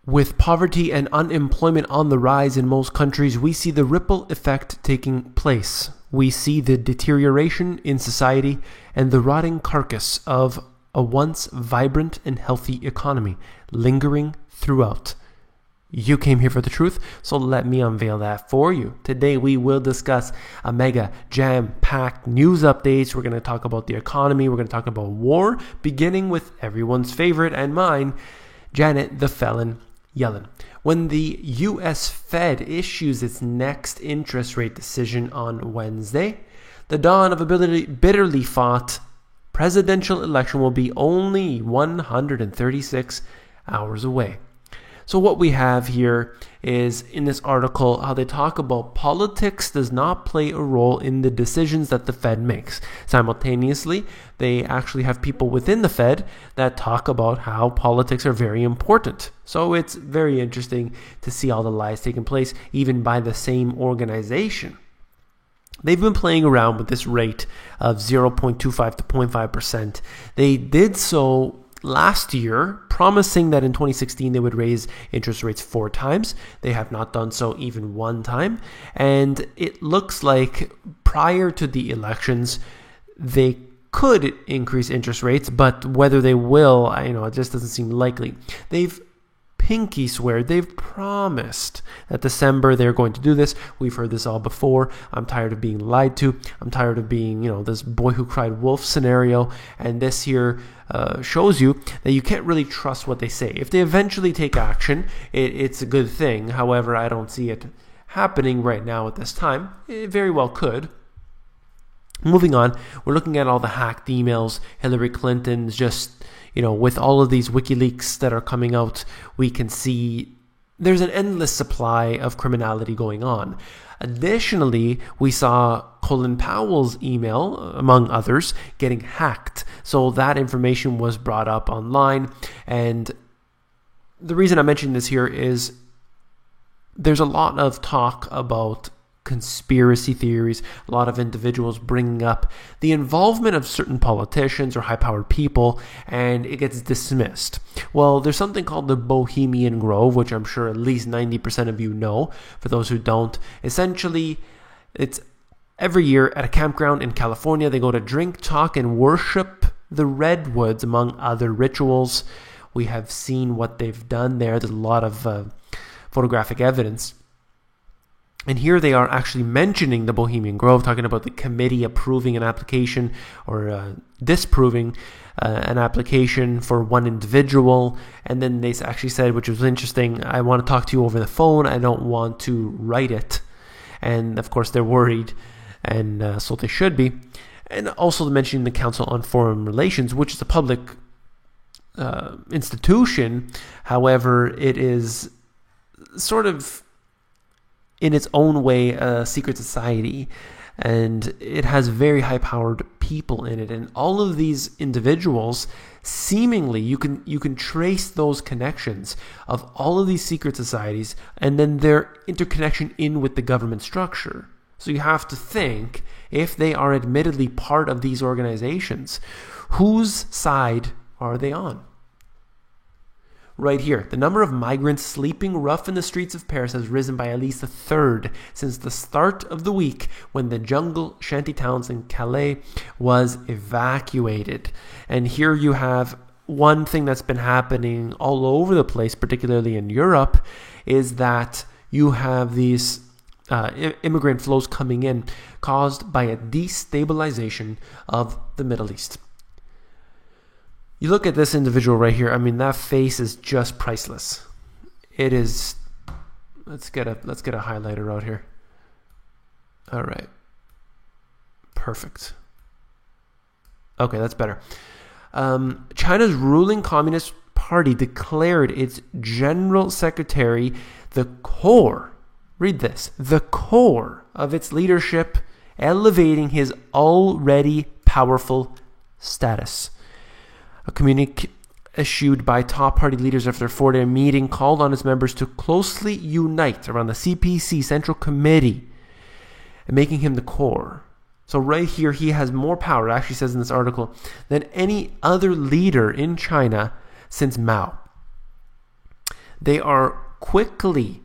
With poverty and unemployment on the rise in most countries, we see the ripple effect taking place. We see the deterioration in society and the rotting carcass of a once vibrant and healthy economy lingering throughout. You came here for the truth, so let me unveil that for you. Today we will discuss a mega jam-packed news updates. We're going to talk about the economy. We're going to talk about war, beginning with everyone's favorite and mine, Janet the Felon Yellen. When the U.S. Fed issues its next interest rate decision on Wednesday, the dawn of a bitterly fought presidential election will be only 136 hours away. So what we have here is in this article how they talk about politics does not play a role in the decisions that the Fed makes. Simultaneously, they actually have people within the Fed that talk about how politics are very important. So it's very interesting to see all the lies taking place even by the same organization. They've been playing around with this rate of 0.25 to 0.5%. They did so last year, promising that in 2016 they would raise interest rates 4 times. They have not done so even 1 time. And it looks like prior to the elections, they could increase interest rates, but whether they will, it just doesn't seem likely. They've pinky swear, they've promised that December they're going to do this. We've heard this all before. I'm tired of being lied to. I'm tired of being, this boy who cried wolf scenario. And this here shows you that you can't really trust what they say. If they eventually take action, it's a good thing. However, I don't see it happening right now at this time. It very well could. Moving on, we're looking at all the hacked emails. Hillary Clinton's just with all of these WikiLeaks that are coming out, we can see there's an endless supply of criminality going on. Additionally, we saw Colin Powell's email, among others, getting hacked. So that information was brought up online. And the reason I mention this here is there's a lot of talk about conspiracy theories, a lot of individuals bringing up the involvement of certain politicians or high-powered people, and it gets dismissed. Well, there's something called the Bohemian Grove, which I'm sure at least 90% of you know. For those who don't, essentially, it's every year at a campground in California. They go to drink, talk, and worship the redwoods, among other rituals. We have seen what they've done there. There's a lot of photographic evidence. And here they are actually mentioning the Bohemian Grove, talking about the committee approving an application or disproving an application for one individual. And then they actually said, which was interesting, I want to talk to you over the phone. I don't want to write it. And of course, they're worried, and so they should be. And also mentioning the Council on Foreign Relations, which is a public institution. However, it is sort of in its own way a secret society, and it has very high-powered people in it, and all of these individuals seemingly you can trace those connections of all of these secret societies and then their interconnection in with the government structure. So you have to think, if they are admittedly part of these organizations, whose side are they on? Right here, the number of migrants sleeping rough in the streets of Paris has risen by at least 1/3 since the start of the week when the jungle shanty towns in Calais was evacuated. And here you have one thing that's been happening all over the place, particularly in Europe, is that you have these immigrant flows coming in caused by a destabilization of the Middle East. You look at this individual right here. I mean, that face is just priceless. It is. Let's get a highlighter out here. All right. Perfect. Okay, that's better. China's ruling Communist Party declared its general secretary the core. Read this. The core of its leadership, elevating his already powerful status. A communique issued by top party leaders after a 4-day meeting called on its members to closely unite around the CPC Central Committee and making him the core. So right here, he has more power, it actually says in this article, than any other leader in China since Mao. They are quickly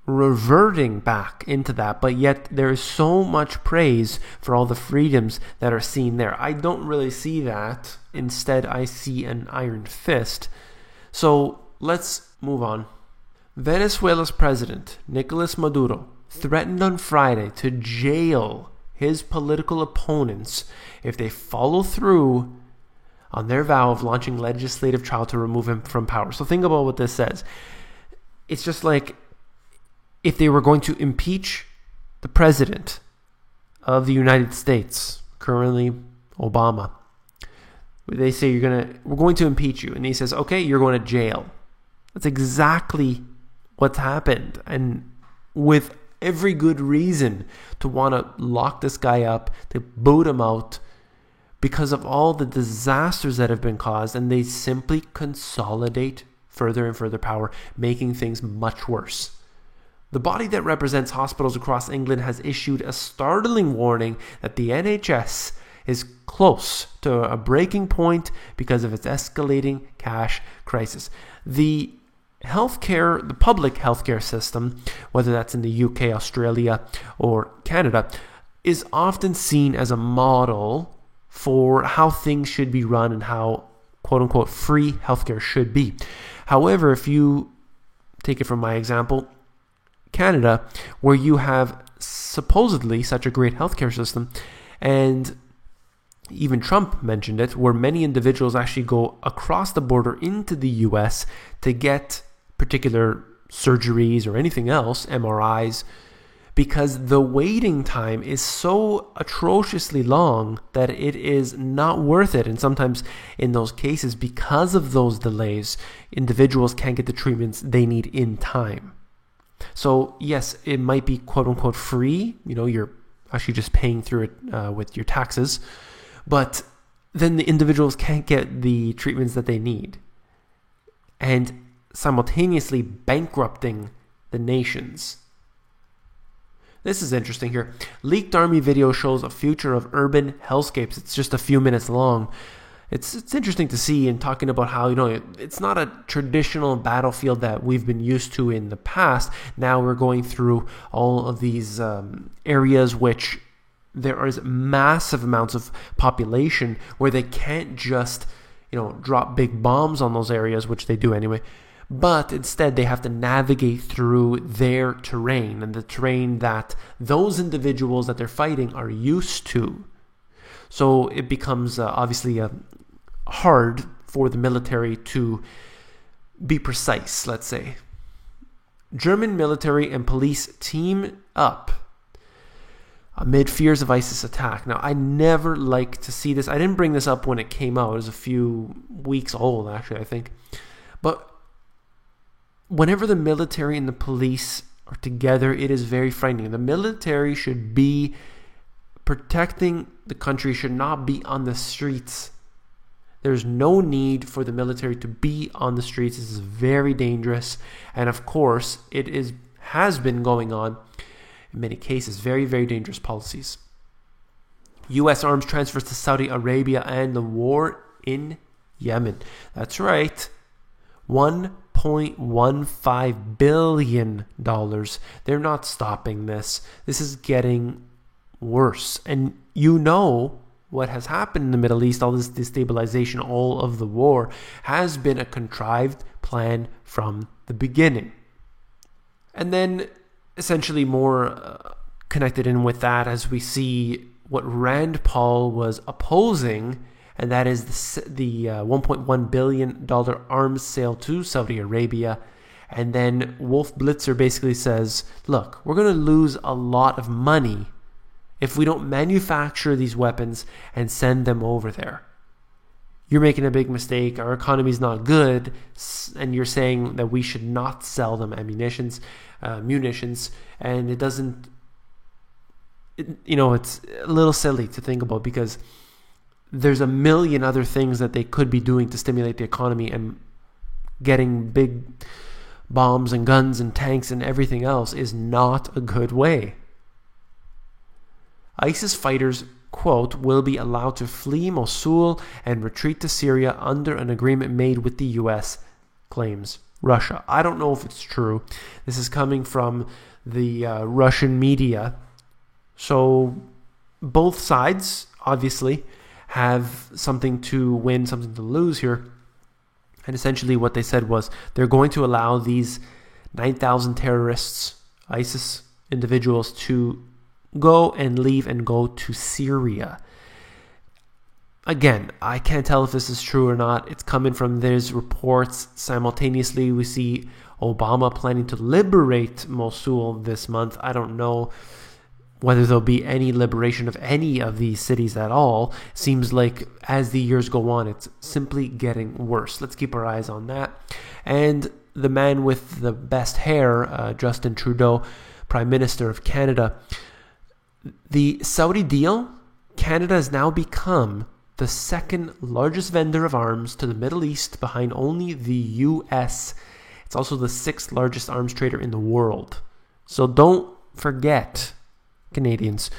reverting back into that, but yet there is so much praise for all the freedoms that are seen there. I don't really see that. Instead, I see an iron fist. So let's move on. Venezuela's president, Nicolas Maduro, threatened on Friday to jail his political opponents if they follow through on their vow of launching legislative trial to remove him from power. So think about what this says. It's just like if they were going to impeach the president of the United States, currently Obama. They say we're going to impeach you, and he says, okay, you're going to jail. That's exactly what's happened, and with every good reason to want to lock this guy up, to boot him out because of all the disasters that have been caused, and they simply consolidate further and further power, making things much worse. The body that represents hospitals across England has issued a startling warning that the NHS is close to a breaking point because of its escalating cash crisis. The public healthcare system, whether that's in the UK, Australia, or Canada, is often seen as a model for how things should be run and how, quote-unquote, free healthcare should be. However, if you take it from my example, Canada, where you have supposedly such a great healthcare system, and even Trump mentioned it, where many individuals actually go across the border into the US to get particular surgeries or anything else, MRIs, because the waiting time is so atrociously long that it is not worth it. And sometimes in those cases, because of those delays, individuals can't get the treatments they need in time. So yes, it might be quote unquote free, you're actually just paying through it with your taxes, but then the individuals can't get the treatments that they need, and simultaneously bankrupting the nations. This is interesting here. Leaked army video shows a future of urban hellscapes. It's just a few minutes long. It's interesting to see, and talking about how, it's not a traditional battlefield that we've been used to in the past. Now we're going through all of these areas which there is massive amounts of population where they can't just, drop big bombs on those areas, which they do anyway. But instead they have to navigate through their terrain, and the terrain that those individuals that they're fighting are used to. So it becomes obviously hard for the military to be precise, let's say. German military and police team up amid fears of ISIS attack. Now, I never like to see this. I didn't bring this up when it came out. It was a few weeks old, actually, I think. But whenever the military and the police are together, it is very frightening. The military should be protecting the country, should not be on the streets. There's no need for the military to be on the streets. This is very dangerous. And of course, has been going on in many cases. Very, very dangerous policies. U.S. arms transfers to Saudi Arabia and the war in Yemen. That's right. $1.15 billion. They're not stopping this. This is getting worse. And what has happened in the Middle East, all this destabilization, all of the war, has been a contrived plan from the beginning. And then essentially more connected in with that, as we see what Rand Paul was opposing, and that is the $1.1 billion arms sale to Saudi Arabia. And then Wolf Blitzer basically says, look, we're going to lose a lot of money if we don't manufacture these weapons and send them over there. You're making a big mistake. Our economy's not good, and you're saying that we should not sell them munitions, and it doesn't. It's a little silly to think about, because there's a million other things that they could be doing to stimulate the economy, and getting big bombs and guns and tanks and everything else is not a good way. ISIS fighters, quote, will be allowed to flee Mosul and retreat to Syria under an agreement made with the U.S., claims Russia. I don't know if it's true. This is coming from the Russian media. So both sides, obviously, have something to win, something to lose here. And essentially what they said was they're going to allow these 9,000 terrorists, ISIS individuals, to go and leave and go to Syria. Again, I can't tell if this is true or not. It's coming from these reports. Simultaneously, we see Obama planning to liberate Mosul this month. I don't know whether there'll be any liberation of any of these cities at all. Seems like as the years go on, it's simply getting worse. Let's keep our eyes on that. And the man with the best hair, Justin Trudeau, Prime Minister of Canada, the Saudi deal, Canada has now become the second largest vendor of arms to the Middle East behind only the US. It's also the sixth largest arms trader in the world. So don't forget, Canadians,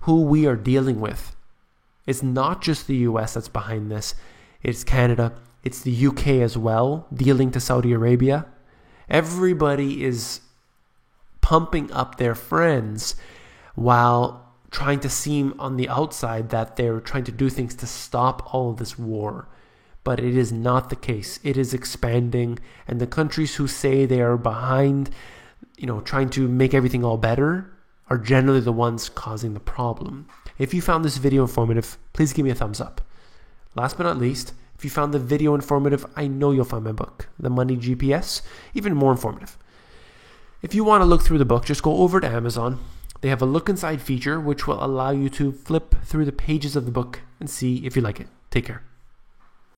who we are dealing with. It's not just the US that's behind this. It's Canada. It's the UK as well, dealing to Saudi Arabia. Everybody is pumping up their friends while trying to seem on the outside that they're trying to do things to stop all of this war. But it is not the case. It is expanding, and the countries who say they are behind, trying to make everything all better, are generally the ones causing the problem. If you found this video informative, please give me a thumbs up. Last but not least, if you found the video informative, I know you'll find my book, The Money GPS, even more informative. If you want to look through the book, just go over to Amazon. They have a look inside feature, which will allow you to flip through the pages of the book and see if you like it. Take care.